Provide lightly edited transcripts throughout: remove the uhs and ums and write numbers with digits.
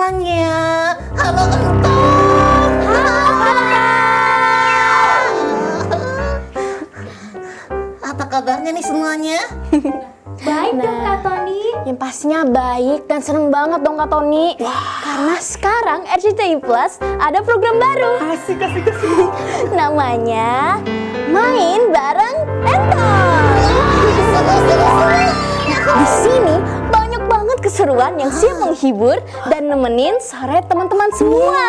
semuanya. Halo Entong. Apa kabarnya nih semuanya? Baik dong Kak Tony. Yang pastinya baik dan seneng banget dong Kak Tony. Karena sekarang RCTI Plus ada program baru. Asik. Namanya Main Bareng Entong. Di sini banyak banget keseruan yang siap menghibur dan nemenin sore teman-teman semua.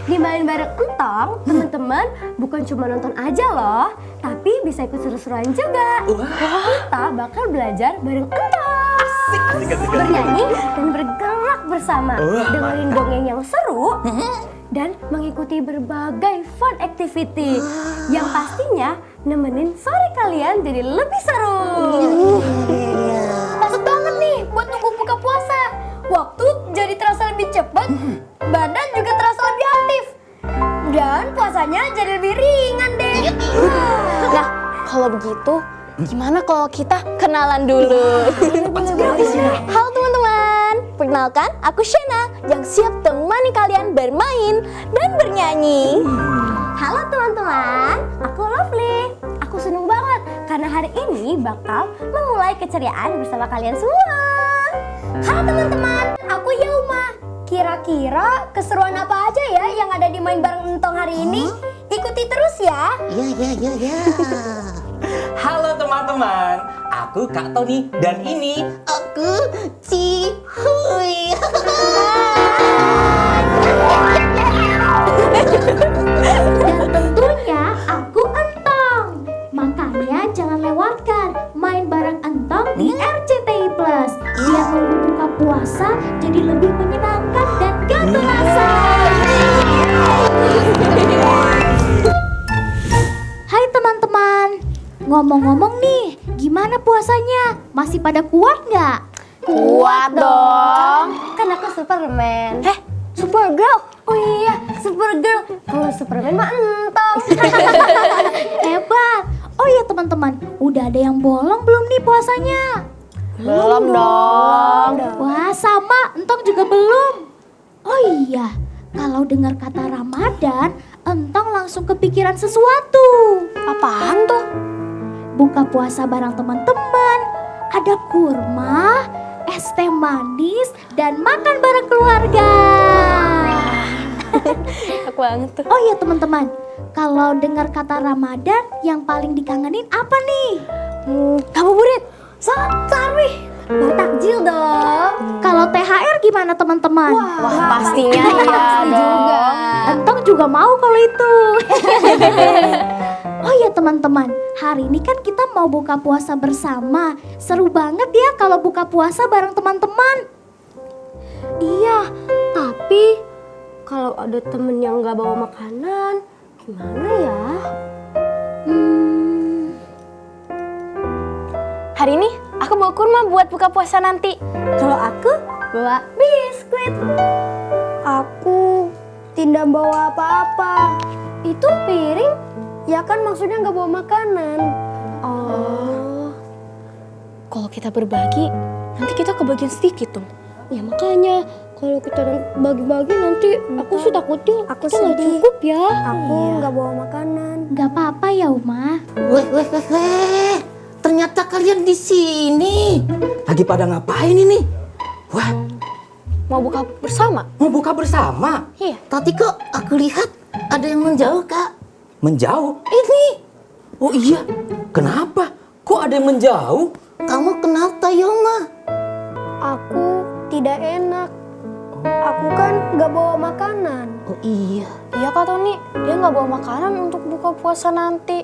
Di Main Bareng Entong, teman-teman bukan cuma nonton aja loh, tapi bisa ikut seru-seruan juga. Kita bakal belajar bareng Entong. Bernyanyi dan bergerak bersama, dengerin dongeng yang seru, dan mengikuti berbagai fun activity yang pastinya nemenin sore kalian jadi lebih seru. Pas banget nih buat tunggu buka puasa. Waktu jadi terasa lebih cepat, badan juga terasa lebih aktif, dan puasanya jadi lebih ringan deh. Nah, kalau begitu gimana kalau kita kenalan dulu? Halo teman-teman, perkenalkan aku Shena yang siap temani kalian bermain dan bernyanyi. Halo teman-teman, aku Lovely. Aku seneng banget karena hari ini bakal memulai keceriaan bersama kalian semua. Halo teman-teman, aku Yauma. Kira-kira keseruan apa aja ya yang ada di Main Bareng Entong hari ini? Ikuti terus ya. Ya. Halo teman-teman, aku Kak Tony dan ini Aku Cihuy. Dan tentunya aku Entong. Makanya jangan lewatkan Main Bareng Entong di RCTI Plus. Biar nunggu buka puasa jadi lebih menyenangkan dan gak terasa. Hai teman-teman, ngomong-ngomong nih, gimana puasanya? Masih pada kuat nggak? Kuat dong. Kan aku Superman. Supergirl? Oh iya, Supergirl. Kalau Superman mah Entong. Hebat. Oh iya teman-teman, udah ada yang bolong belum nih puasanya? Belum dong. Wah sama, Entong juga belum. Oh iya, kalau dengar kata Ramadan, Entong langsung kepikiran sesuatu. Apaan tuh? Buka puasa bareng teman-teman, ada kurma, es teh manis, dan makan bareng keluarga. Aku banget tuh. Oh iya teman-teman, kalau dengar kata Ramadan, yang paling dikangenin apa nih? Ngabuburit. Sarwi, takjil dong. Kalau THR gimana teman-teman? Wah, pastinya iya juga. Entong juga mau kalau itu. Oh iya teman-teman, hari ini kan kita mau buka puasa bersama. Seru banget ya kalau buka puasa bareng teman-teman. Iya, tapi kalau ada temen yang gak bawa makanan, gimana ya? Hari ini aku bawa kurma buat buka puasa nanti. Kalau aku bawa biskuit. Aku tidak bawa apa-apa. Itu piring? Ya kan maksudnya nggak bawa makanan. Oh. Kalau kita berbagi, nanti kita kebagian sedikit dong. Ya makanya kalau kita bagi-bagi nanti aku sih takutnya kita nggak cukup ya. Aku nggak bawa makanan. Nggak apa-apa ya Uma. Weh. Ternyata kalian di sini. lagi pada ngapain ini? Wah, Mau buka bersama? mau buka bersama? Iya. Tadi kok aku lihat ada yang menjauh, Kak. Menjauh? Ini, Oh iya, kenapa? Kok ada yang menjauh? kamu kenapa, Yoma? Aku tidak enak. Aku kan nggak bawa makanan. Oh iya. Iya Kak Tony, dia nggak bawa makanan untuk buka puasa nanti.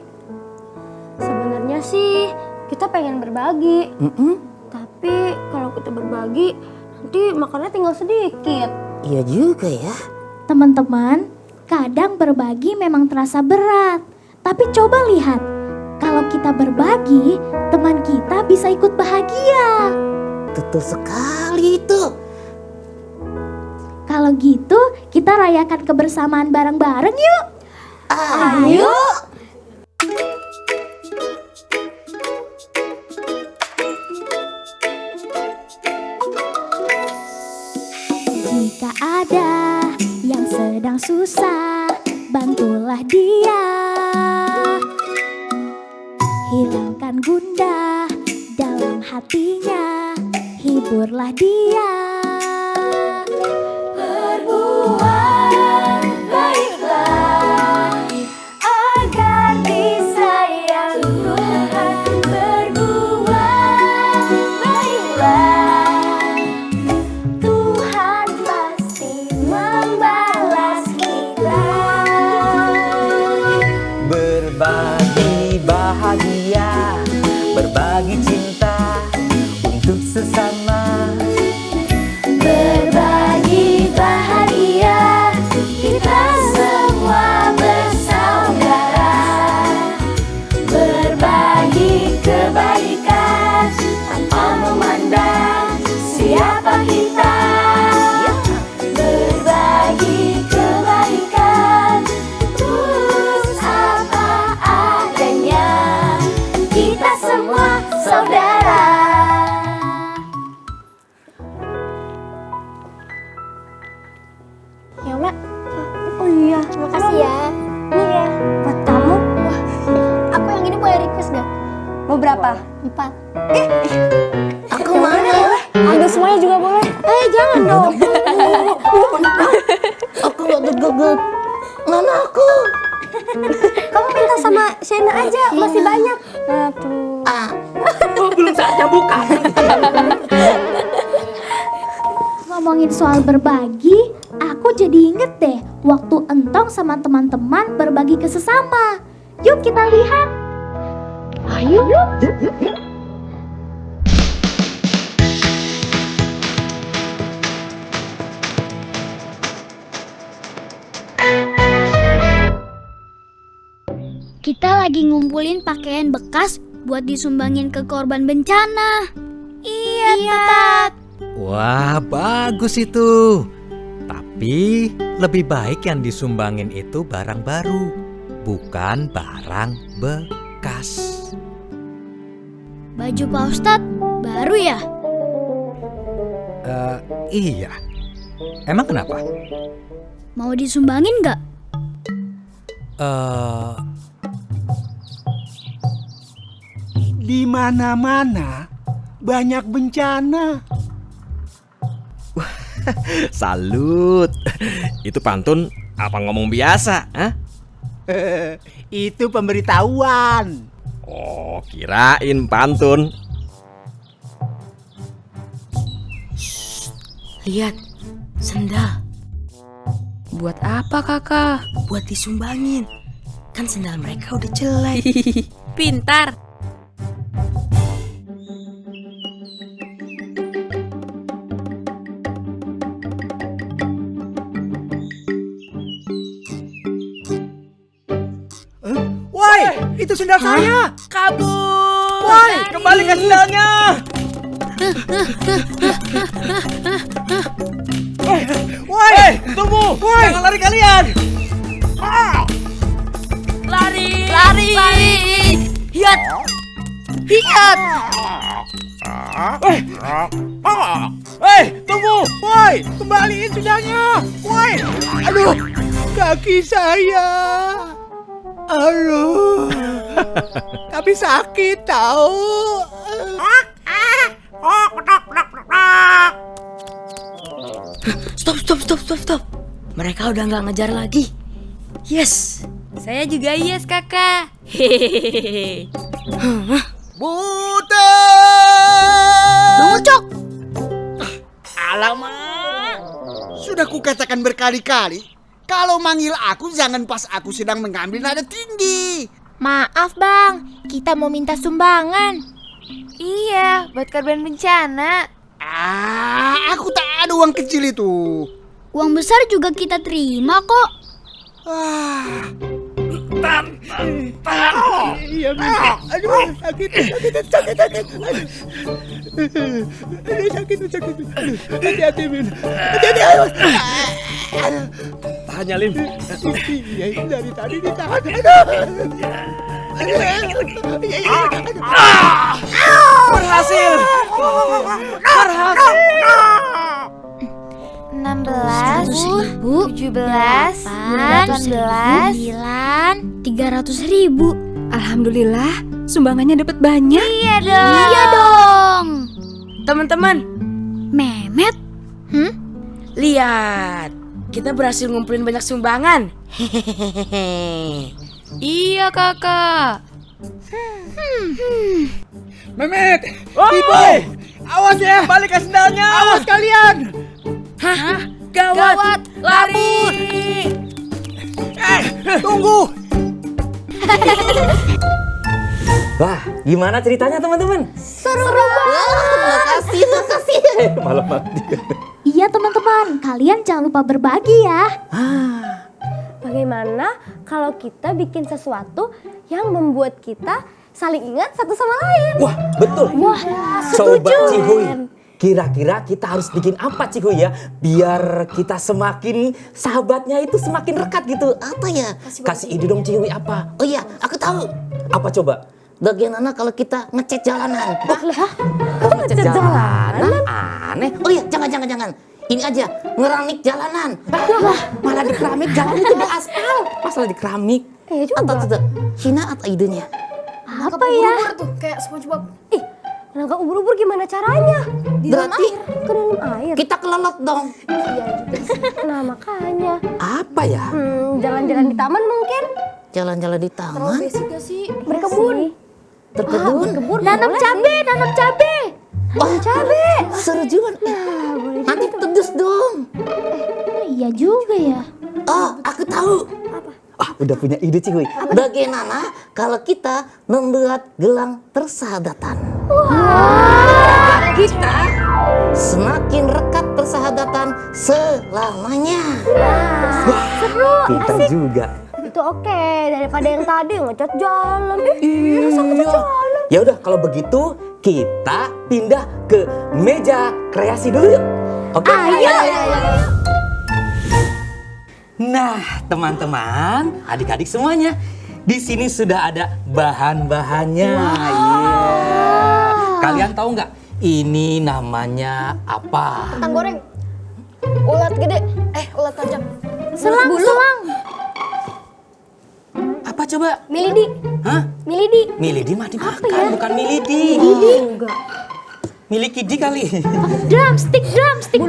Sebenarnya sih kita pengen berbagi. Tapi kalau kita berbagi nanti makannya tinggal sedikit. Iya juga ya. Teman-teman, kadang berbagi memang terasa berat. Tapi coba lihat, kalau kita berbagi, teman kita bisa ikut bahagia. Betul sekali itu. Kalau gitu, kita rayakan kebersamaan bareng-bareng yuk. Ayo. ada yang sedang susah, bantulah dia. Hilangkan gundah dalam hatinya, hiburlah dia. Berbuat baiklah agar disayang Tuhan. Berbuat baiklah, Tuhan pasti membalas kita. Berbagi bahagia, berbagi cinta untuk sesama. Berbagi bahagia, kita semua bersaudara. Berbagi kebaikan tanpa memandang siapa kita. Berbagi kebaikan, tulus apa adanya. Kita semua saudara. Ya, Mak. Oh iya, Makasih ya. nih ya, buat kamu. Aku yang ini boleh request gak? Mau berapa? 4. Aku mana? Ambil semuanya juga boleh. Jangan dong. Aku gak gegep. Mana aku? Kamu minta sama Shena aja, masih banyak. Nah, tuh. Belum saatnya buka. Ngomongin soal berbagi, aku jadi inget deh waktu Entong sama teman-teman berbagi ke sesama. Yuk kita lihat. Ayo. Kita lagi ngumpulin pakaian bekas buat disumbangin ke korban bencana. Iya, Tat. Wah, bagus itu. Tapi lebih baik yang disumbangin itu barang baru, bukan barang bekas. Baju Pak Ustadz baru ya? Iya. Emang kenapa? Mau disumbangin nggak? Di mana-mana banyak bencana. Salut. Itu pantun apa ngomong biasa? Hah? Itu pemberitahuan. Oh, kirain pantun. Lihat, sendal. Buat apa kakak? Buat disumbangin. Kan sendal mereka udah jelek. Pintar. Woi, itu sendal saya. Kabur. Woi, Kembalikan sendalnya. woi, Tunggu. Woi. Jangan lari kalian. Lari. Lari. Lari. Hiat. Hiat. Tunggu. Woi, kembaliin sendalnya. Woi, aduh, kaki saya. Aduh, tapi sakit tahu. Stop. Mereka udah nggak ngejar lagi. Yes. Saya juga yes kakak. Hehehe. Butet! Bocok. Alamak, sudah kukatakan berkali-kali, kalau manggil aku jangan pas aku sedang mengambil nada tinggi. Maaf bang, kita mau minta sumbangan. Iya, buat korban bencana. Aku tak ada uang kecil itu. Uang besar juga kita terima kok. Iya, aduh, sakit. Aduh, sakit. Hati-hati, Min. Hati-hati. Tanya Lim. Iya, itu dari tadi ditahan. Berhasil. 16, 17, 18, 300.000. Alhamdulillah, sumbangannya dapat banyak. Iya dong. Teman-teman, Mehmet, lihat. Kita berhasil ngumpulin banyak sumbangan. Iya, Kakak. Mehmet, Ibu, awas ya, balik ke sendalnya. Awas kalian. Hah? Gawat! Lari! Tunggu. Wah, gimana ceritanya teman-teman? Makasih. Malam-malam. iya teman-teman, kalian jangan lupa berbagi ya. Bagaimana kalau kita bikin sesuatu yang membuat kita saling ingat satu sama lain? Wah, betul. Coba Cihuy, kira-kira kita harus bikin apa Cihuy ya? Biar kita semakin sahabatnya itu semakin rekat gitu. Apa ya? Kasih ide dong Cihuy apa? Oh iya, aku tahu. Apa coba? Bagaimana kalau kita ngecat jalanan? Ngecat jalanan? Aneh. Oh iya, jangan. Ini aja, ngeramik jalanan. Wah, malah di keramik jalan itu di aspal. Masalah di keramik. Atau tuh, Cina atau idenya? Apa ya? Ih, nangkap ubur-ubur gimana caranya? Berarti Ke dalam air. kita kelelot dong. Nah, makanya. Apa ya? Jalan-jalan di taman mungkin. Jalan-jalan di taman, Berkebun. terkebun. Nanam cabe. Oh, cabe. Seru juga. Nanti pedes dong. Iya juga ya. Oh, aku tahu. Ah, udah punya ide Cihuy. Bagaimana kalau kita membuat gelang persahabatan? Kita? Semakin rekat persahabatan selamanya. Pintar juga. Itu oke, daripada yang tadi ngecat jalan. Ya udah kalau begitu kita pindah ke meja kreasi dulu yuk. Oke? Nah, teman-teman, adik-adik semuanya, di sini sudah ada bahan-bahannya. Iya. Kalian tahu nggak? Ini namanya apa? Kentang goreng. Ulat gede. Ulat tajam. Selang. Apa coba? Milidi. Hah? Milidi. Milidi mah dimakan, bukan milidi. Enggak. Miliki kali. Stick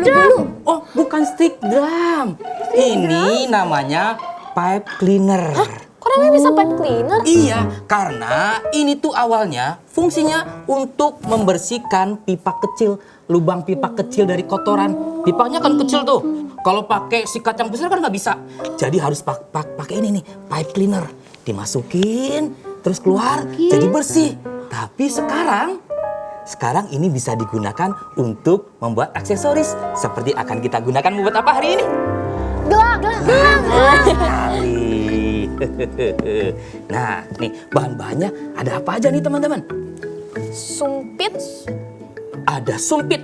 drum. Oh, bukan stick drum. Ini namanya pipe cleaner. Kok namanya bisa pipe cleaner? Iya, karena ini tuh awalnya fungsinya untuk membersihkan pipa kecil, lubang pipa kecil dari kotoran. Pipanya kan kecil tuh. Kalau pakai sikat yang besar kan nggak bisa. Jadi harus pakai ini nih, pipe cleaner. Dimasukin, terus keluar, jadi bersih. Tapi sekarang ini bisa digunakan untuk membuat aksesoris. Seperti akan kita gunakan membuat apa hari ini? Gelang. Sekali. Nah, nih bahan-bahannya ada apa aja nih teman-teman? Sumpit. Ada sumpit.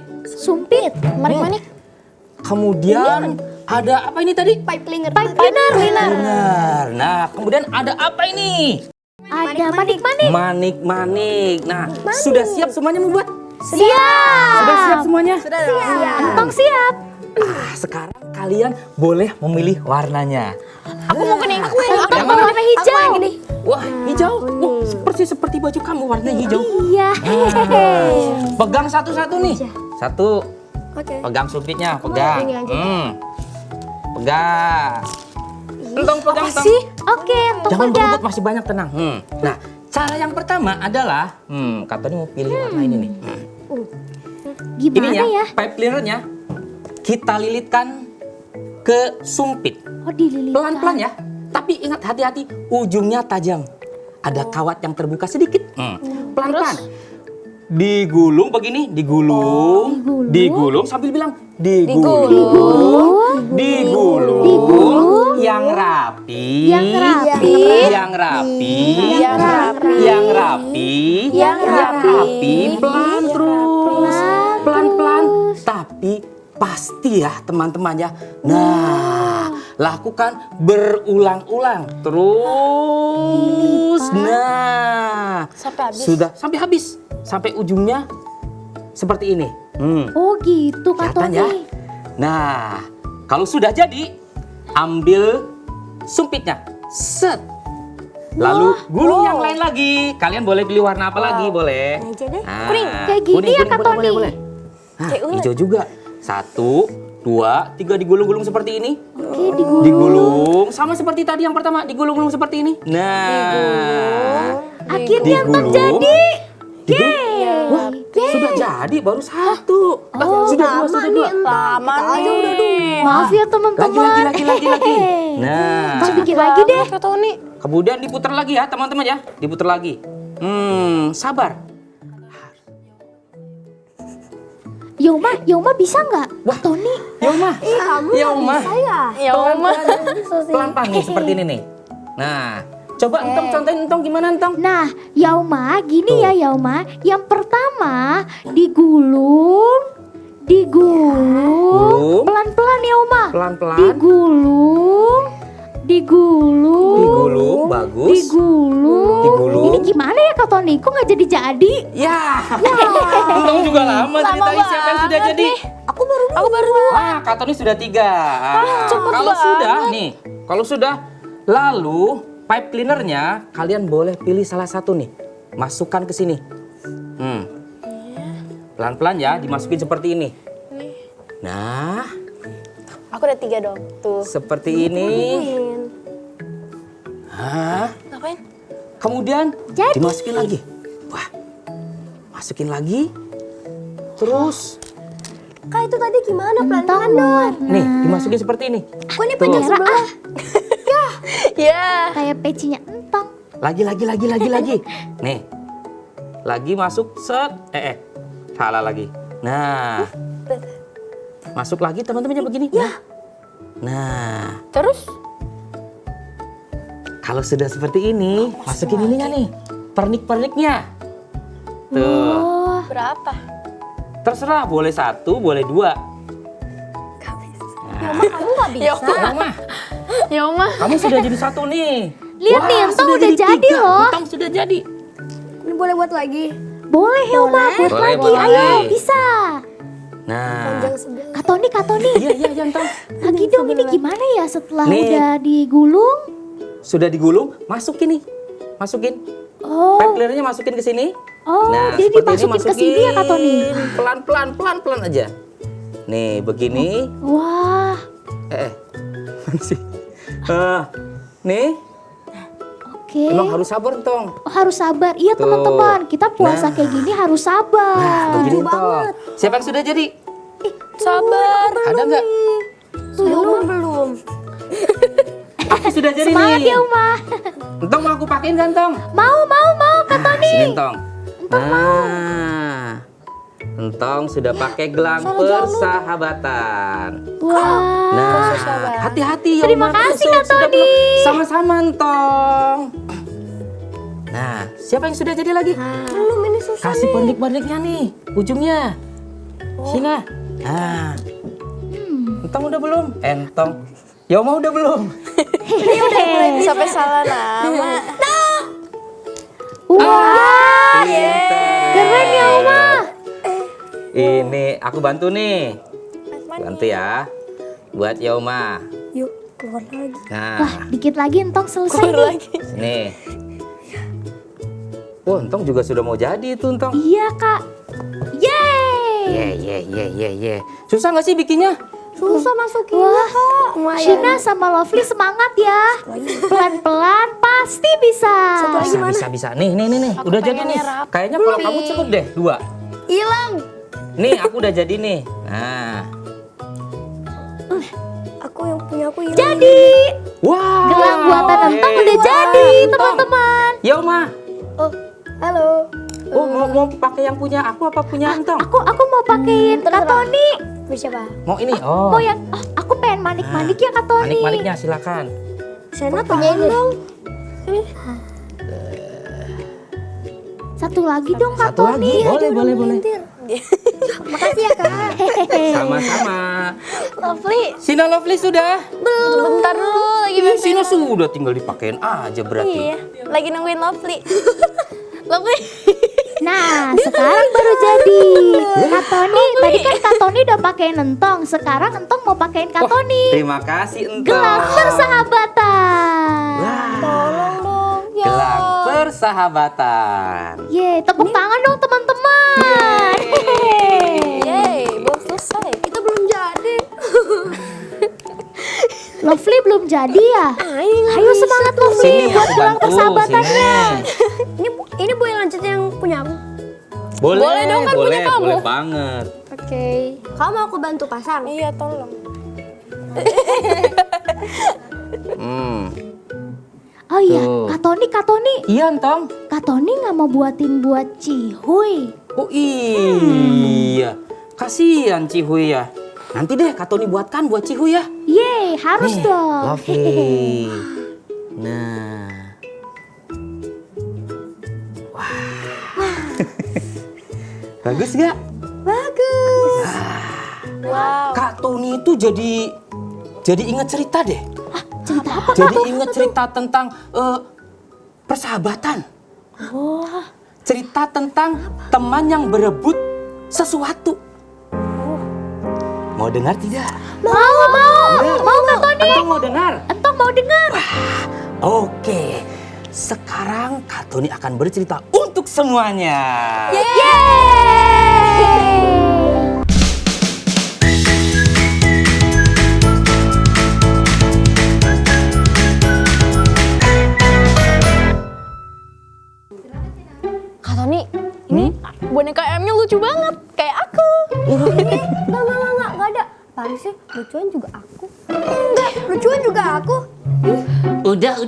Manik-manik. Kemudian ada apa ini tadi? Pipe cleaner. Benar. Nah, kemudian ada apa ini? Ada manik-manik. Manik-manik. Nah, sudah siap semuanya membuat? Siap. Sudah siap semuanya? Entong siap. Sekarang kalian boleh memilih warnanya. Aku mau kuning. Yang mana? Warna hijau. Wah, hijau. Wah, seperti baju kamu warna hijau. Iya. Pegang satu-satu nih. Satu. Oke. Pegang sumpitnya, pegang. ini aja. Pegang. Entong pegang, Entong. Oke, entong Jangan pegang. berebut, masih banyak, tenang. Nah, cara yang pertama adalah, katanya mau pilih warna ini nih. Gimana Ininya, ya? pipe cleanernya kita lilitkan ke sumpit. Oh, dililitkan. Pelan-pelan ya. Tapi ingat hati-hati, ujungnya tajam. Ada kawat yang terbuka sedikit. Pelan-pelan. Digulung begini, digulung sambil bilang digulung, yang rapi, pelan terus, pelan-pelan, tapi pasti ya teman-teman ya. Nah, lakukan berulang-ulang terus. Nah, Sampai habis. sudah sampai habis. Sampai ujungnya seperti ini. Oh gitu Kak Kelihatan Tony. ya? Nah, Kalau sudah jadi, ambil sumpitnya. Set. Lalu gulung yang lain lagi. Kalian boleh pilih warna apa lagi, boleh. Aja deh. Kuning. Kayak gini ya, Kak boleh, Tony? boleh. Nah, hijau juga. 1, 2, 3 digulung-gulung seperti ini. Oke, digulung. Digulung sama seperti tadi yang pertama, digulung-gulung seperti ini. Nah, Akhirnya Entong digulung. jadi. Digulung. Wah, sudah jadi baru 1. Sudah 2, sudah 2. Lama nih. Maaf ya teman-teman. Lagi. Nah, Entong bikin lagi deh. Kak Tony. kemudian diputar lagi ya teman-teman ya, diputar lagi. Sabar. Yoma bisa nggak? Wah. Tony. Yoma, Yoma, Ya Oma. pelan-pelan nih seperti ini nih. Nah, coba Entong contohin Entong gimana Entong? Nah, Yauma, gini ya Yauma. Yang pertama digulung, Gulung. pelan-pelan Yauma. Pelan-pelan. Digulung, Bagus. digulung. Ini gimana ya Kak Tony? Kok nggak jadi-jadi? Ya, Entong juga lama ceritain siapa yang sudah jadi. Aku baru. Wah, Kak Tony sudah 3. Kalau sudah nih, kalau sudah, lalu pipe cleanernya kalian boleh pilih salah satu nih, masukkan ke sini. Pelan-pelan ya, dimasukin seperti ini. Nah, Aku udah 3 dong. Tuh. seperti ini. Hah? Ngapain? Kemudian dimasukin lagi. Wah, masukin lagi. Terus, Kak itu tadi gimana? Entong Pelan-pelan dong. nih dimasukin seperti ini. Aku ini Tuh. pajak sebelah. Ya. Kayak pecinya Entong. Lagi. Nih, lagi masuk set. Salah lagi. Nah, masuk lagi teman-temannya begini. Nah, Terus? kalau sudah seperti ini, masukin ininya nih, pernik-perniknya. Tuh, Berapa? terserah, boleh 1, boleh 2. Kamu nggak bisa. Ya Oma. Kamu sudah jadi 1 nih. Lihat nih, Entong sudah udah jadi 3. loh. Entong sudah jadi. Ini boleh buat lagi. Boleh Yauma, buat Boleh, lagi. boleh. Ayo, bisa. Nah, Panjang sebelah. Kak Tony. iya Entong. Lagi dong, ini gimana ya setelah Nih. udah digulung? Sudah digulung, masukin nih. Masukin. Oh, Pipe cleanernya masukin ke sini. oh, jadi seperti ini, dimasukin ke sini ya Kak Tony? Pelan-pelan aja. Nih, begini. Wah, Mana sih? Nih, oke. emang harus sabar, Entong. Oh, harus sabar. Iya Tuh. teman-teman, kita puasa Nah. kayak gini harus sabar. Begini, Entong. Siapa yang sudah jadi? Sabar. Ada nggak? Belum. Aku sudah jadi Semangat nih. ya Uma. Entong mau aku pakein kan, Entong? Mau Kak Tony. Sini, Entong. Nah, Entong sudah pakai gelang persahabatan. Wah, Nah, hati-hati ya. Terima Oma, kasih, tusuk. Kak Sudah Tony. belum? Sama-sama, Entong. Nah, siapa yang sudah jadi lagi? Belum ini susah. Kasih pernik-perniknya nih, ujungnya. Sini. Nah. Entong udah belum? Entong. Yoma udah belum? Sampai salah nama. wah, Pintar. keren ya Uma. Ini aku bantu nih. Bantu ya. Buat Yoma. Yuk, keluar lagi. Nah, Dikit lagi Entong selesai nih. nih. Wah, Entong juga sudah mau jadi itu, Entong. Iya Kak. Yeay. Ye. Susah nggak sih bikinnya? Susah masukin. Wah, Shina sama Lovely semangat ya. Pelan-pelan pasti bisa. Bisa. Nih. Udah jadi nih. Kayaknya kalau kamu cukup deh 2. Hilang. Nih, aku udah jadi nih. Nah. Aku yang punya aku hilang. Jadi, Wow. gelang buatan Entong udah jadi, teman-teman. Yoma. Oh, halo. Oh, mau pakai yang punya aku apa punya Entong? Aku mau pakein Kak Tony. Siapa? Mau ini? Oh. Mau yang aku pengen manik-manik ya Kak Tony. Manik-maniknya silakan. Sena punya ini dong. Satu lagi dong Kak Satu lagi. Tony. Boleh. Makasih ya kak. Sama-sama. Lovely. Sina Lovely sudah? Bentar dulu lagi Sina sudah tinggal dipakein aja berarti. Iya. Lagi nungguin Lovely. Lovely. Nah, sekarang baru jadi. Kak Tony, tadi kan Kak Tony udah pakai entong. Sekarang entong mau pakein Kak Tony. Terima kasih Entong. Gelang persahabatan. Tolong dong, ya. Gelang persahabatan. Yeay, tepuk tangan dong teman-teman. Yeay, belum selesai. Kita belum jadi. Lovely belum jadi ya? Ayo semangat Lovely Sini buat aku gelang bantu. persahabatannya. Sini. Ini boleh lanjut yang punya aku. Boleh dong, kan punya kamu. Boleh banget. Oke. Kamu mau aku bantu pasang? Iya, tolong. Oh iya, Tuh. Kak Tony, Iya Entong. Kak Tony nggak mau buatin buat Cihuy. Oh iya. Kasihan Cihuy ya. Nanti deh Kak Tony buatkan buat Cihuy ya. Yeay, harus Nih, dong. Lovely. Nah. Wah. Bagus gak? Bagus. Wow. Kak Tony itu jadi inget cerita deh. Cerita apa? Jadi inget cerita tentang persahabatan. Cerita tentang teman yang berebut sesuatu. Mau dengar tidak? Mau Kak Tony. Entong mau dengar? Entong mau dengar. Oke. Sekarang Kak Tony akan bercerita untuk semuanya. Kak Tony, ini boneka M-nya lucu banget, kayak aku. Enggak ada. Apaan sih? Lucuan juga aku. Enggak, lucuan juga aku. Udah.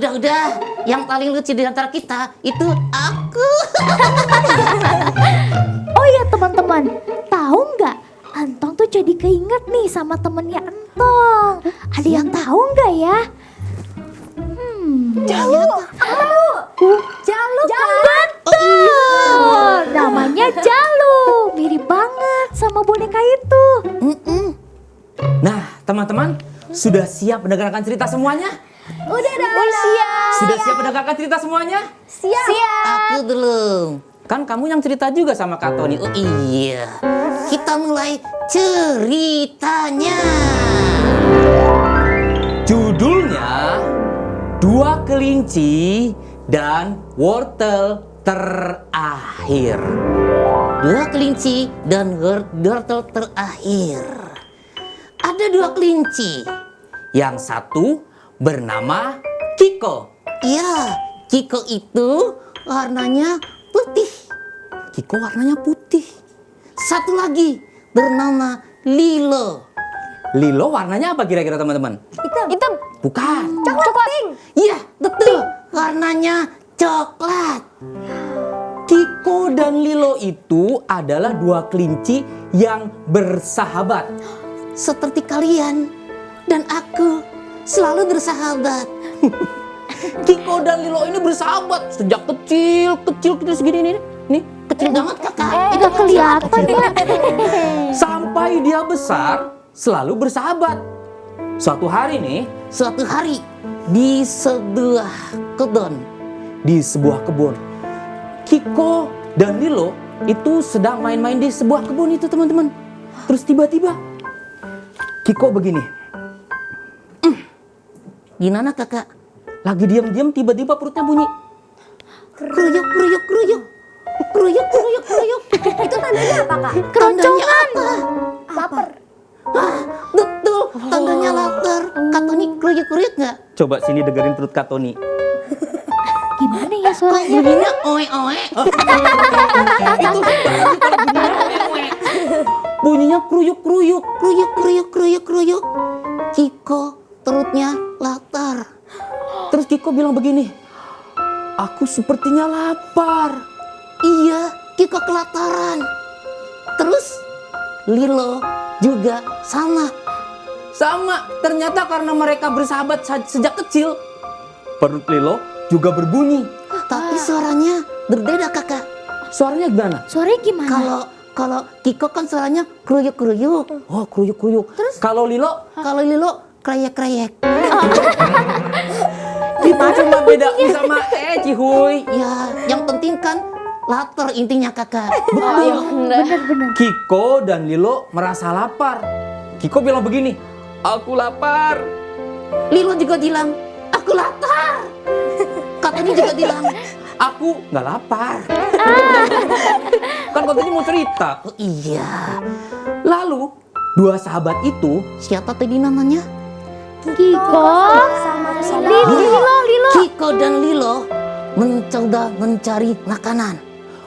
Yang paling lucu di antara kita itu aku. Oh ya teman-teman, tahu nggak? Entong tuh jadi keinget nih sama temennya Entong. Ada yang tahu nggak ya? Jalu. Betul. Namanya Jalu. Mirip banget sama boneka itu. Nah, teman-teman, sudah siap mendengarkan cerita semuanya? Udah Siap. Sudah siap mendengarkan cerita semuanya? Siap. Aku belum. Kan kamu yang cerita juga sama Kak Tony. Oh iya. Kita mulai ceritanya. Judulnya Dua Kelinci dan Wortel Terakhir. Dua kelinci dan wortel terakhir. Ada dua kelinci. Yang satu bernama Kiko. Iya, Kiko itu warnanya putih. Kiko warnanya putih. Satu lagi bernama Lilo. Lilo warnanya apa kira-kira teman-teman? Hitam. Bukan. Coklat. Iya, betul. Warnanya coklat. Kiko dan Lilo itu adalah dua kelinci yang bersahabat. Seperti kalian dan aku selalu bersahabat. Kiko dan Lilo ini bersahabat sejak kecil segini nih. Nih, Kecil banget kakak. Nggak kelihatan nih. sampai dia besar selalu bersahabat. Suatu hari nih, Suatu hari di sebuah kebun. di sebuah kebun, Kiko dan Lilo itu sedang main-main di sebuah kebun itu teman-teman. Terus tiba-tiba Kiko begini, Gimana kakak? lagi diam-diam tiba-tiba perutnya bunyi. Kruyuk, kruyuk, kruyuk. Kruyuk, kruyuk, kruyuk. Itu tandanya apa, Kak? Tandanya apa? Lapar. Betul, tandanya lapar. Kak Tony kruyuk, kruyuk nggak? Coba sini dengerin perut Kak Tony. Gimana ya Kok suaranya? bunyinya oe-oe? Bunyinya kruyuk-kruyuk. Kruyuk, kruyuk, kruyuk, kruyuk. Kiko perutnya lapar. Terus Kiko bilang begini, aku sepertinya lapar. Iya, Kiko kelaparan. Terus Lilo juga sama. Sama, ternyata karena mereka bersahabat sejak kecil, perut Lilo juga berbunyi. Tapi suaranya berbeda kakak. Suaranya gimana? Suaranya gimana? Kalau Kiko kan suaranya kruyuk, kruyuk. Oh, kruyuk-kruyuk. Terus kalau Lilo, Kalau Lilo kreyek, kreyek. itu cuma beda sama Cihuy. Ya, yang penting kan lapar intinya kakak. Kiko dan Lilo merasa lapar. Kiko bilang begini, aku lapar. Lilo juga bilang, aku lapar. Kak Tony juga bilang, Aku nggak lapar. Kan katanya mau cerita. oh iya. Lalu dua sahabat itu Siapa tadi namanya? Kiko sama Lilo. Kiko dan Lilo mencoba mencari makanan.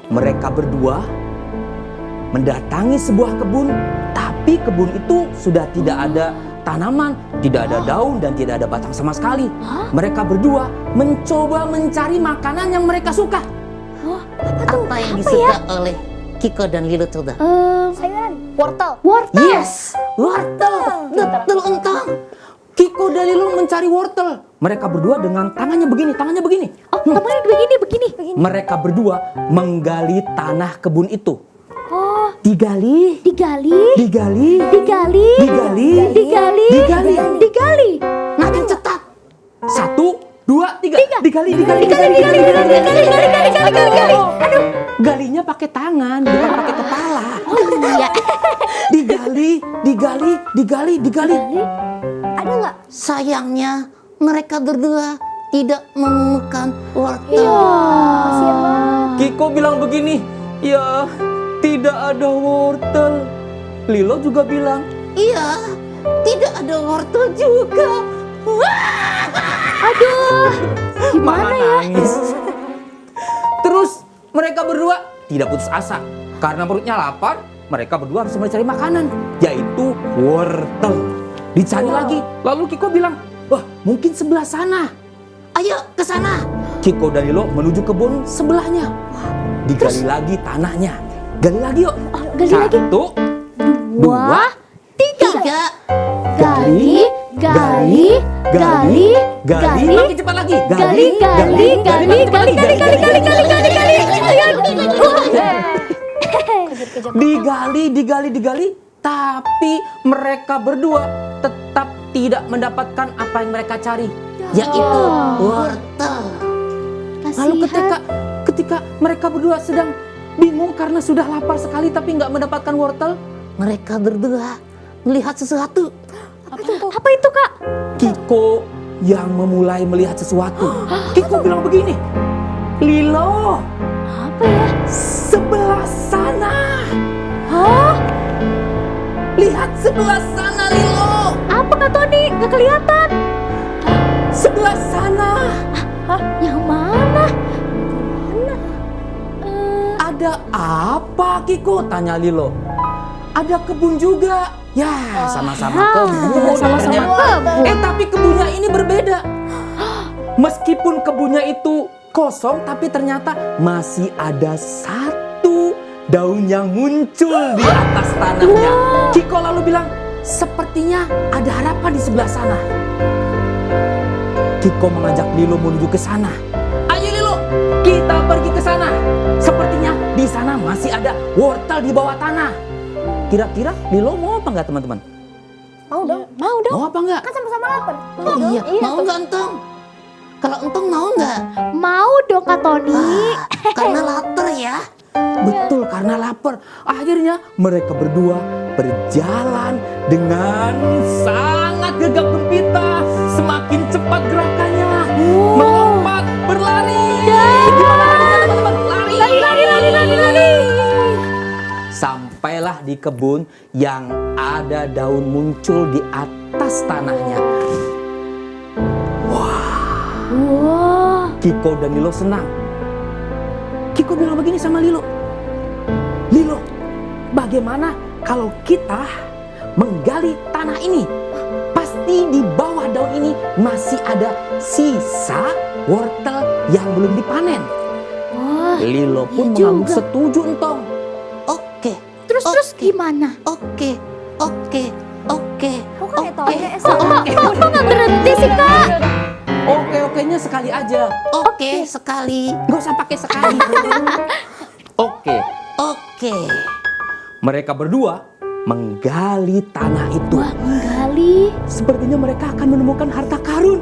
mereka berdua mendatangi sebuah kebun, tapi kebun itu sudah tidak ada tanaman, tidak ada daun dan tidak ada batang sama sekali. Mereka berdua mencoba mencari makanan yang mereka suka. Apa yang disuka oleh Kiko dan Lilo coba? sayuran, wortel. Yes, wortel. Betul Entong. Kiko dan Lilo mencari wortel. Mereka berdua dengan tangannya begini. Oh, temennya begini. Mereka berdua menggali tanah kebun itu. Oh, Digali. digali. Makin cepat. 1, 2, 3. Digali. Aduh, Galinya pakai tangan, bukan pakai kepala. oh iya. Digali. Ada nggak? Sayangnya mereka berdua tidak menemukan wortel. Kasian banget. Kiko bilang begini, ya tidak ada wortel. Lilo juga bilang, Iya, tidak ada wortel juga. Aduh, gimana ya? nangis. Terus mereka berdua tidak putus asa. Karena perutnya lapar, mereka berdua harus mencari makanan, yaitu wortel. Dicari lagi, lalu Kiko bilang, wah mungkin sebelah sana. Ayo ke sana. Kiko dan Lilo menuju kebun sebelahnya. Digali lagi tanahnya. Gali lagi yuk. Gali lagi. 1, 2, 3. Gali. Makin cepat lagi. Gali. Digali. Tapi mereka berdua tetap tidak mendapatkan apa yang mereka cari, Yaitu wortel. Lalu ketika mereka berdua sedang bingung karena sudah lapar sekali tapi nggak mendapatkan wortel, Mereka berdua melihat sesuatu. Apa itu, Kak? Kiko yang memulai melihat sesuatu. Kiko bilang begini, Lilo, Apa ya? sebelah sana. Hah? Lihat sebelah sana, Lilo. Apa, Kak Tony? Nggak kelihatan. Sebelah sana. Yang mana? Ada apa, Kiko? Tanya Lilo. Ada kebun juga. Ya, sama-sama kebun. sama-sama ternyata. kebun. Tapi kebunnya ini berbeda. Meskipun kebunnya itu kosong, tapi ternyata masih ada satu daun yang muncul di atas tanahnya. Kiko lalu bilang, sepertinya ada harapan di sebelah sana. Kiko mengajak Lilo menuju ke sana. Ayo Lilo, kita pergi ke sana. Sepertinya di sana masih ada wortel di bawah tanah. Kira-kira Lilo mau apa enggak teman-teman? Mau dong. Mau apa enggak? Kan sama-sama lapar. Oh iya, mau nggak Entong? Kalau Entong mau nggak? Mau dong, Kak Tony. Karena lapar ya. Betul, karena lapar. Akhirnya mereka berdua berjalan dengan sangat gegap gempita. Semakin cepat gerakannya. Melompat, berlari. Gimana larinya teman-teman? Lari. Sampailah di kebun yang ada daun muncul di atas tanahnya. Wah. Kiko dan Lilo senang. Kiko bilang begini sama Lilo. Lilo, bagaimana kalau kita menggali tanah ini? Pasti di bawah daun ini masih ada sisa wortel yang belum dipanen. Wah. Lilo pun iya mengangguk juga. setuju Entong. Oke. Terus gimana? Oke. Kok kayak toge Kok nggak berhenti sih, Kak? Oke-okenya sekali aja. Oke sekali. Gak usah pakai sekali. Oke. Oke. Mereka berdua menggali tanah itu. Wah, menggali. Sepertinya mereka akan menemukan harta karun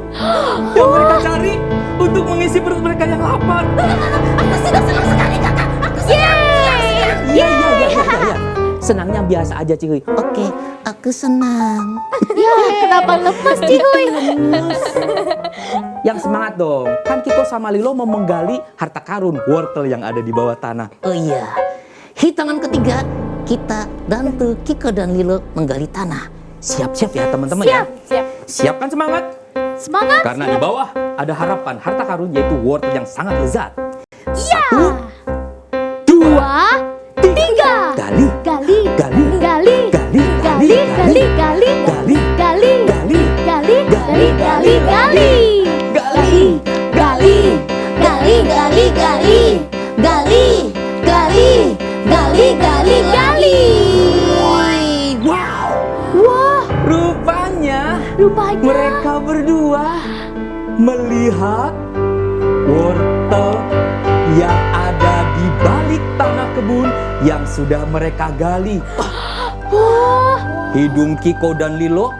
yang mereka cari untuk mengisi perut mereka yang lapar. Aku sudah senang sekali kakak. Aku senangnya biasa aja Cihuy. Oke, aku senang. Ya, kenapa lemas Cihuy? Yang semangat dong. Kan Kiko sama Lilo mau menggali harta karun wortel yang ada di bawah tanah. Oh iya, hitungan ketiga kita bantu Kiko dan Lilo menggali tanah. Siap-siap ya teman-teman ya. Siap kan semangat? Semangat. Karena di bawah ada harapan harta karun yaitu wortel yang sangat lezat. Ya. 1, 2, 2, 3. gali, Gali. gali, Gali. gali, Gali. Gali. Gali. gali, Gali. gali, Gali. Gali. Gali. Gali. gali. Gali. Gali. Gali. Gali. Gali. Gali. Gali. Gali. Gali. Wow, Wah, rupanya rupanya. mereka berdua melihat wortel yang ada di balik tanah kebun yang sudah mereka gali. Wah, Hidung Kiko dan Lilo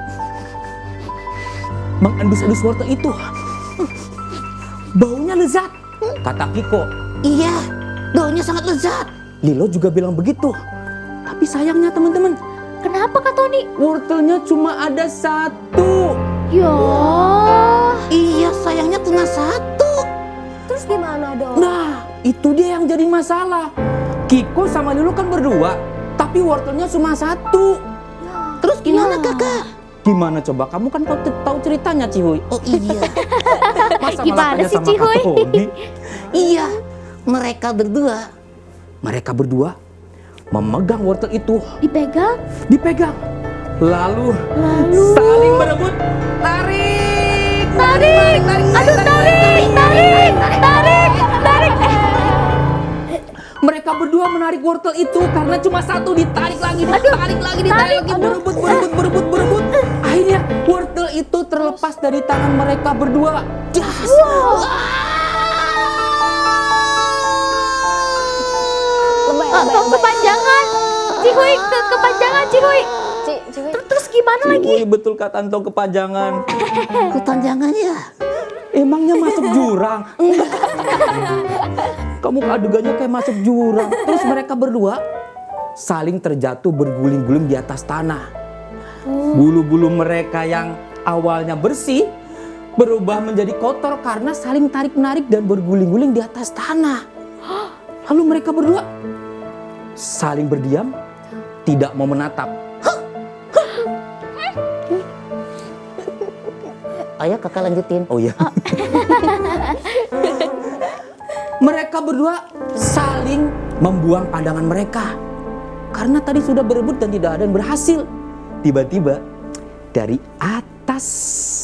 mengendus-endus wortel itu. Baunya lezat, kata Kiko. Iya, baunya sangat lezat. Lilo juga bilang begitu. Tapi sayangnya teman-teman, kenapa Kak Tony? wortelnya cuma ada 1. Ya. Iya, sayangnya cuma 1. Terus gimana dong? Nah, itu dia yang jadi masalah. Kiko sama Lilo kan berdua, tapi wortelnya cuma 1. Terus gimana kakak? Gimana coba? Kamu kan tahu ceritanya, Cihuy. Oh iya, Masa malah Gimana tanya sih, sama Cihuy? Kak Tony? iya. Mereka berdua Memegang wortel itu, Dipegang. dipegang. Lalu saling berebut. Tarik! Tarik. Aduh, tarik. Tarik. Tarik. Tarik. Mereka berdua menarik wortel itu karena cuma 1, ditarik lagi, ditarik lagi, ditarik lagi, berebut. Akhirnya wortel itu terlepas dari tangan mereka berdua. Das! Kepanjangan. Cihuy, kepanjangan Cihuy. Terus gimana lagi? Cihuy, betul kata Antong, kepanjangan. kepanjangannya. Emangnya masuk jurang? Kamu adegannya kayak masuk jurang. Terus mereka berdua saling terjatuh berguling-guling di atas tanah. Bulu-bulu mereka yang awalnya bersih berubah menjadi kotor karena saling tarik-menarik dan berguling-guling di atas tanah. Lalu mereka berdua saling berdiam, tidak mau menatap. Ayo kakak lanjutin. Oh iya. Mereka berdua saling membuang pandangan mereka. Karena tadi sudah berebut dan tidak ada yang berhasil. Tiba-tiba dari atas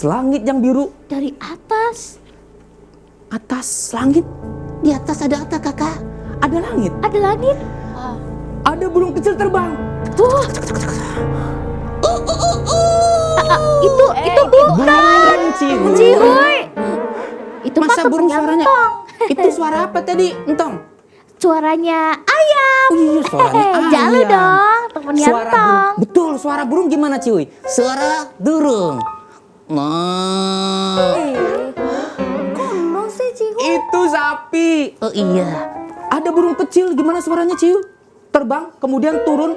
langit yang biru. Dari atas. Atas langit Di atas ada apa kakak? ada langit. Ada langit. Ada burung kecil terbang. Wah. Itu bukan. Cihuy. Cihuy. Itu Masa mah burung temennya suaranya? Entong. Itu suara apa tadi, Entong? Suaranya ayam. Oh iya, suaranya ayam. Jalu dong, temennya Suara Entong. burung. Betul, suara burung gimana, Cihuy? Suara durung. Nah. Ngomong sih Cihuy. Itu sapi. Oh iya. Ada burung kecil, gimana suaranya, Ciu? Terbang, kemudian turun.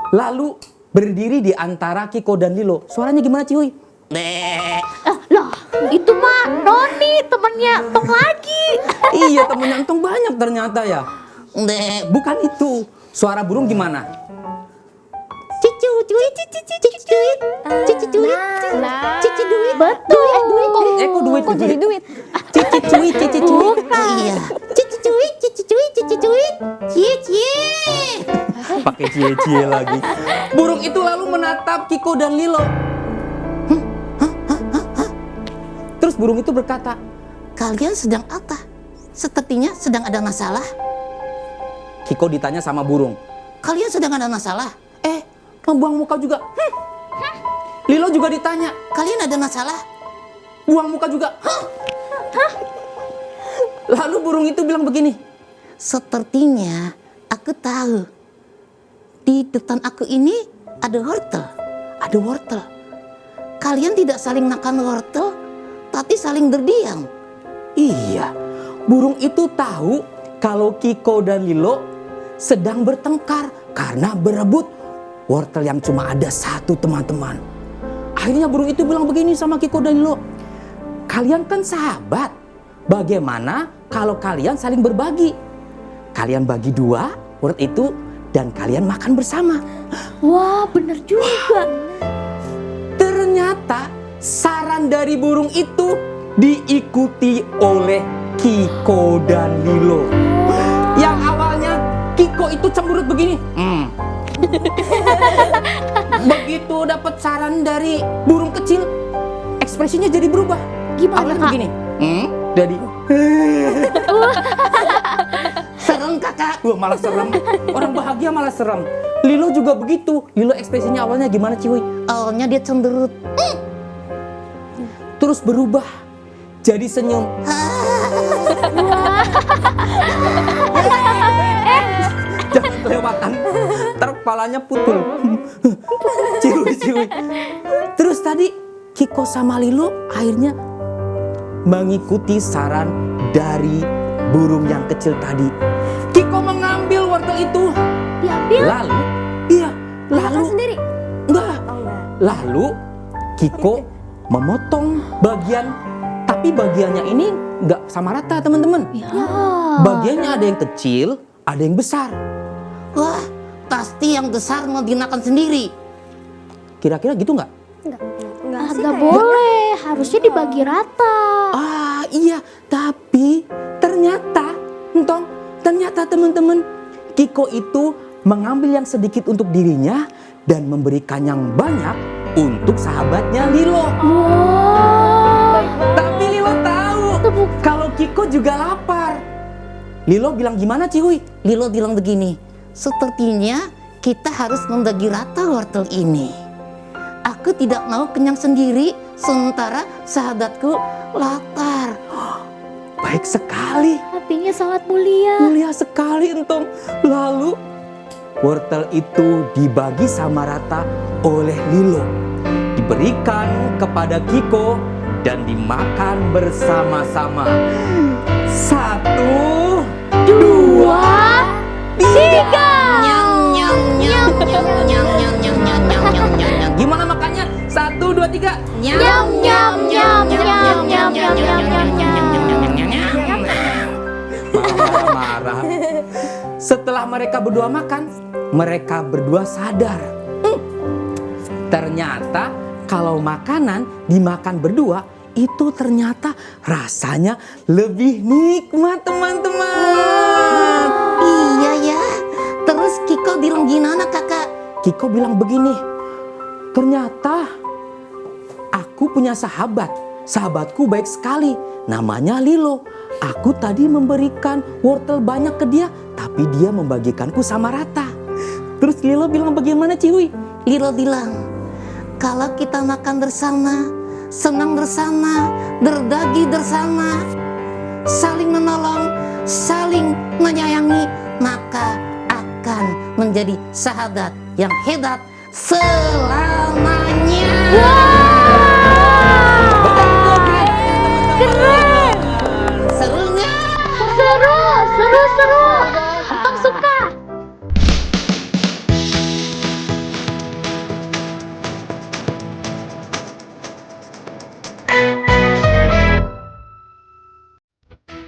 Lalu berdiri di antara Kiko dan Lilo. Suaranya gimana, Ciuy? Lah, itu mah Noni, temennya Tong lagi. Iya, temennya Entong banyak ternyata ya. Bukan itu. Suara burung gimana? Cicu cuit, cici cuit, cici cuit, cici duit. Betul. Kok duit? Kok jadi duit? Cici cuit, cici cuit. Oh iya. Cici cuit, cici cuit, cici cuit. Cie cie. Pakai cie-cie lagi. Burung itu lalu menatap Kiko dan Lilo. Terus burung itu berkata, Kalian sedang apa? Sepertinya sedang ada masalah. Kiko ditanya sama burung. Kalian sedang ada masalah? Membuang muka juga. Lilo juga ditanya. Kalian ada masalah? Buang muka juga. Lalu burung itu bilang begini. Sepertinya aku tahu. Di depan aku ini ada wortel. Ada wortel. Kalian tidak saling makan wortel, tapi saling berdiam. Iya, burung itu tahu kalau Kiko dan Lilo sedang bertengkar karena berebut wortel yang cuma ada satu, teman-teman. Akhirnya burung itu bilang begini sama Kiko dan Lilo, kalian kan sahabat, bagaimana kalau kalian saling berbagi? Kalian bagi 2 wortel itu dan kalian makan bersama. Wah, bener juga. Ternyata saran dari burung itu diikuti oleh Kiko dan Lilo. Yang awalnya Kiko itu cemberut begini. Begitu dapat saran dari burung kecil, ekspresinya jadi berubah. Gimana, Awalnya Kak? begini. Jadi serem kakak. Wah, malah serem. Orang bahagia malah serem. Lilo juga begitu. Lilo ekspresinya awalnya gimana, Ciwi? Awalnya dia cemberut. Terus berubah jadi senyum. Jangan kelewatan, ntar kepalanya putul. Ciwi. Terus tadi Kiko sama Lilo akhirnya mengikuti saran dari burung yang kecil tadi. Kiko mengambil wortel itu. Diambil? Lalu, Makan sendiri? enggak. Oh enggak. Lalu Kiko memotong bagian, tapi bagiannya ini nggak sama rata, teman-teman. Bagiannya ada yang kecil, ada yang besar. Wah, pasti yang besar mau dimakan sendiri. Kira-kira gitu nggak? Enggak sih Nggak kayaknya. boleh, harusnya dibagi rata. Ah iya, tapi ternyata teman-teman, Kiko itu mengambil yang sedikit untuk dirinya dan memberikan yang banyak untuk sahabatnya Lilo. Tapi Lilo tahu kalau Kiko juga lapar. Lilo bilang gimana, Ciwi? Lilo bilang begini, sepertinya kita harus membagi rata wortel ini. Aku tidak mau kenyang sendiri sementara sahabatku lapar. Baik sekali. Hatinya sangat mulia. Mulia sekali, Entong. Lalu wortel itu dibagi sama rata oleh Lilo, diberikan kepada Kiko dan dimakan bersama-sama. 1, 2, 3. Gimana makannya? 1, 2, 3. Nyam nyam nyam nyam nyam nyam nyam nyam nyam. Marah-marah. Setelah mereka berdua makan, mereka berdua sadar. Ternyata kalau makanan dimakan berdua itu ternyata rasanya lebih nikmat, teman-teman. Iya ya. Terus Kiko bilang gimana, kakak? Kiko bilang begini, ternyata aku punya sahabat. Sahabatku baik sekali, namanya Lilo. Aku tadi memberikan wortel banyak ke dia, tapi dia membagikanku sama rata. Terus Lilo bilang bagaimana, Ciwi? Lilo bilang, kalau kita makan bersama, senang bersama, berbagi bersama, saling menolong, saling menyayangi, maka akan menjadi sahabat yang hebat selamanya. Keren. Seru nggak? Seru. Aku suka.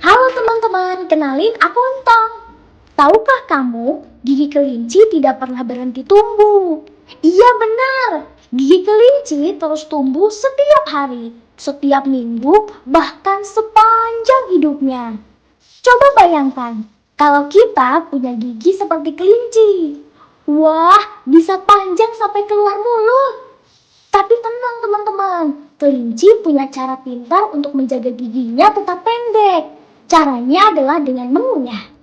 Halo teman-teman, kenalin aku Entong. Tahukah kamu, gigi kelinci tidak pernah berhenti tumbuh? Iya benar, gigi kelinci terus tumbuh setiap hari, setiap minggu, bahkan sepanjang hidupnya. Coba bayangkan, kalau kita punya gigi seperti kelinci. Wah, bisa panjang sampai keluar mulut. Tapi tenang teman-teman, kelinci punya cara pintar untuk menjaga giginya tetap pendek. Caranya adalah dengan mengunyah.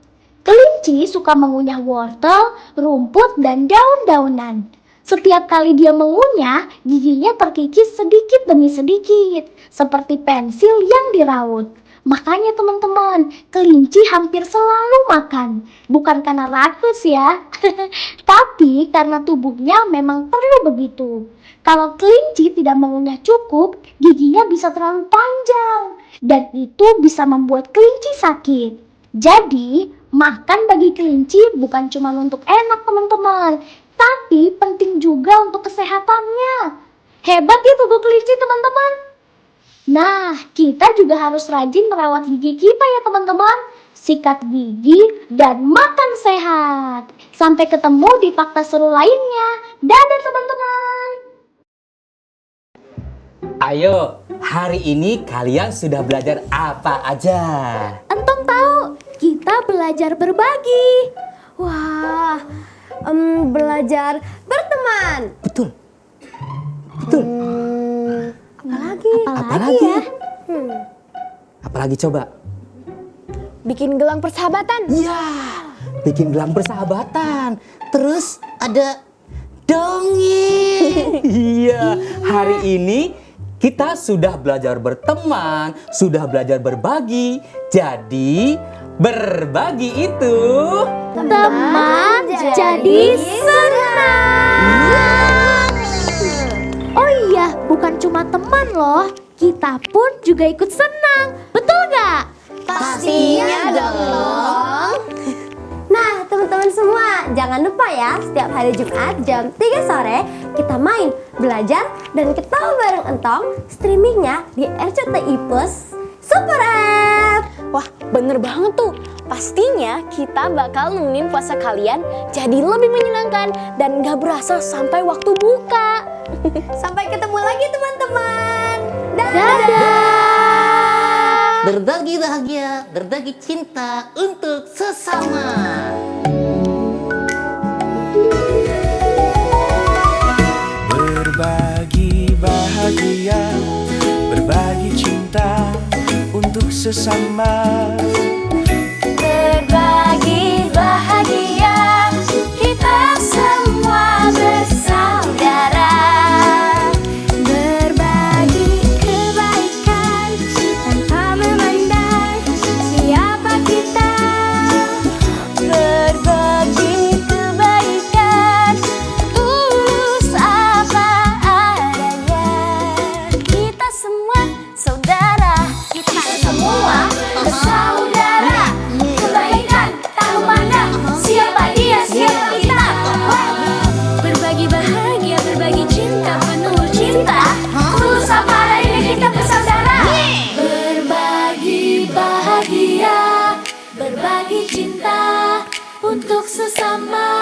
Kelinci suka mengunyah wortel, rumput, dan daun-daunan. Setiap kali dia mengunyah, giginya terkikis sedikit demi sedikit, seperti pensil yang diraut. Makanya teman-teman, kelinci hampir selalu makan. Bukan karena rakus ya, tapi karena tubuhnya memang perlu begitu. Kalau kelinci tidak mengunyah cukup, giginya bisa terlalu panjang. Dan itu bisa membuat kelinci sakit. Jadi, Makan bagi kelinci bukan cuma untuk enak teman-teman, tapi penting juga untuk kesehatannya. Hebat ya tubuh kelinci teman-teman. Nah, kita juga harus rajin merawat gigi kita ya teman-teman. Sikat gigi dan makan sehat. Sampai ketemu di fakta seru lainnya. Dadah teman-teman. Ayo, hari ini kalian sudah belajar apa aja? Entong tahu, kita belajar berbagi. Wah, belajar berteman. Betul. Apalagi ya? Apalagi coba? Bikin gelang persahabatan. Iya, bikin gelang persahabatan. Terus ada dongeng. Iya, hari ini kita sudah belajar berteman, sudah belajar berbagi. Jadi, berbagi itu Teman jadi senang. Oh iya, bukan cuma teman loh, kita pun juga ikut senang. Betul gak? Pastinya dong. Nah, teman-teman semua, jangan lupa ya, setiap hari Jumat jam 3 sore kita main, belajar, dan ketawa bareng Entong. Streamingnya di RCTI Plus Super App. Wah, bener banget tuh. Pastinya kita bakal nemenin puasa kalian jadi lebih menyenangkan dan gak berasa sampai waktu buka. Sampai ketemu lagi teman-teman. Berbagi bahagia, berbagi cinta untuk sesama. Berbagi bahagia, berbagi cinta untuk sesama. Berbagi bahagia, kita semua bersaudara. Berbagi kebaikan tanpa memandang siapa kita. Berbagi kebaikan, tulus apa adanya. Kita semua saudara, kita semua bersaudara. Kebaikan tak memandang siapa dia, siapa kita. Berbagi bahagia, berbagi cinta, penuh cinta. Tulus apa adanya, kita bersaudara. Berbagi bahagia, berbagi cinta untuk sesama.